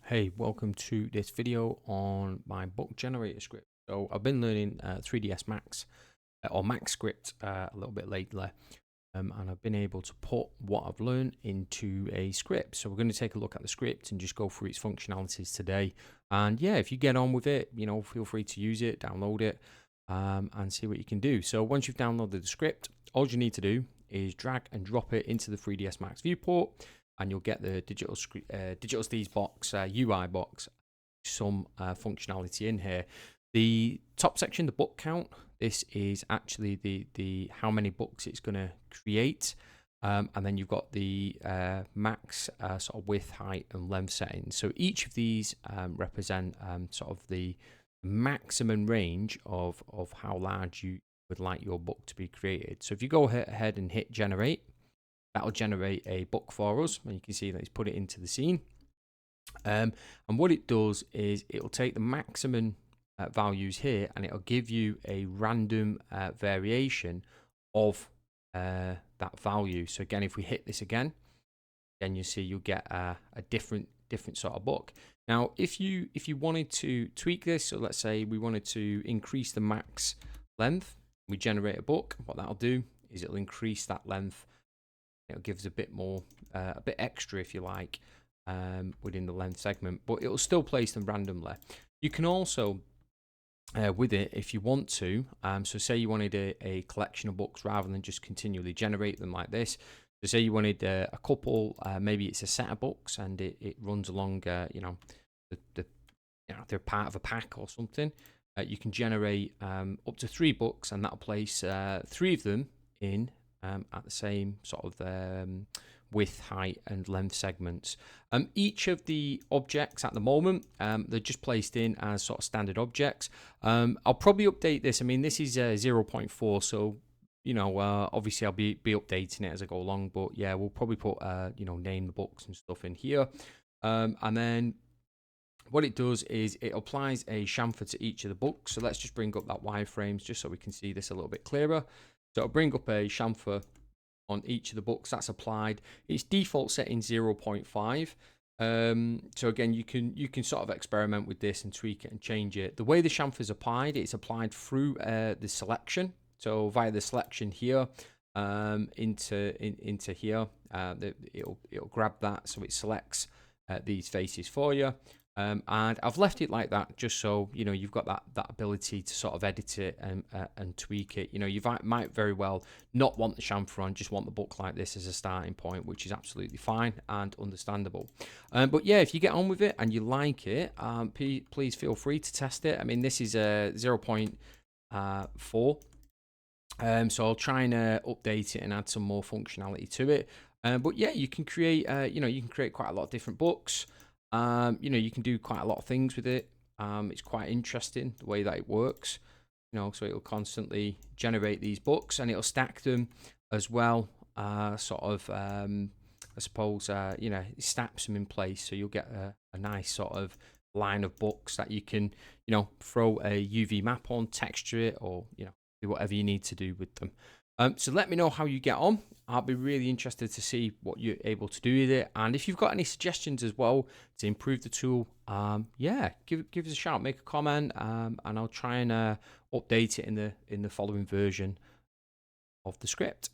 Hey, welcome to this video on my book generator script. So I've been learning 3ds Max or Max script a little bit lately, and I've been able to put what I've learned into a script. So we're going to take a look at the script and just go through its functionalities today. And yeah, if you get on with it, feel free to use it, download it, and see what you can do. So once you've downloaded the script, all you need to do is drag and drop it into the 3ds Max viewport, and you'll get the digital Steez box, UI box, some functionality in here. The top section, the book count, this is actually the how many books it's going to create. And then you've got the max sort of width, height, and length settings. So each of these represent sort of the maximum range of how large you would like your book to be created. So if you go ahead and hit generate, that'll generate a book for us, and you can see that it's put it into the scene. And what it does is it'll take the maximum values here, and it'll give you a random variation of that value. So again, if we hit this again, then you see you'll get a different sort of book. Now, if you wanted to tweak this, so let's say we wanted to increase the max length, we generate a book. What that'll do is it'll increase that length. It'll give us a bit more, a bit extra, if you like, within the length segment, but it'll still place them randomly. You can also, with it, if you want to, so say you wanted a collection of books rather than just continually generate them like this. So say you wanted a couple, maybe it's a set of books, and it runs along, they're part of a pack or something. You can generate up to 3 books, and that'll place 3 of them in at the same sort of width, height, and length segments. Each of the objects at the moment, they're just placed in as sort of standard objects. I'll probably update this. I mean, this is 0.4, so obviously I'll be updating it as I go along. But yeah, we'll probably put name the books and stuff in here, and then what it does is it applies a chamfer to each of the books. So let's just bring up that wireframes just so we can see this a little bit clearer. So I'll bring up a chamfer on each of the books that's applied. Its default setting 0.5. So again, you can sort of experiment with this and tweak it and change it. The way the chamfer is applied, it's applied through the selection. So via the selection here into here, it'll grab that, so it selects these faces for you. And I've left it like that just so you've got that ability to sort of edit it and tweak it. You might very well not want the chamfer on, just want the book like this as a starting point, which is absolutely fine and understandable. But yeah, if you get on with it and you like it, please feel free to test it. I mean, this is a 0.4. So I'll try and update it and add some more functionality to it. But yeah, you can create quite a lot of different books. You can do quite a lot of things with it. It's quite interesting the way that it works. So it'll constantly generate these books, and it'll stack them as well. I suppose it stacks them in place, so you'll get a nice sort of line of books that you can throw a UV map on, texture it, or do whatever you need to do with them. So let me know how you get on. I'll be really interested to see what you're able to do with it, and if you've got any suggestions as well to improve the tool, yeah, give us a shout, make a comment, and I'll try and update it in the following version of the script.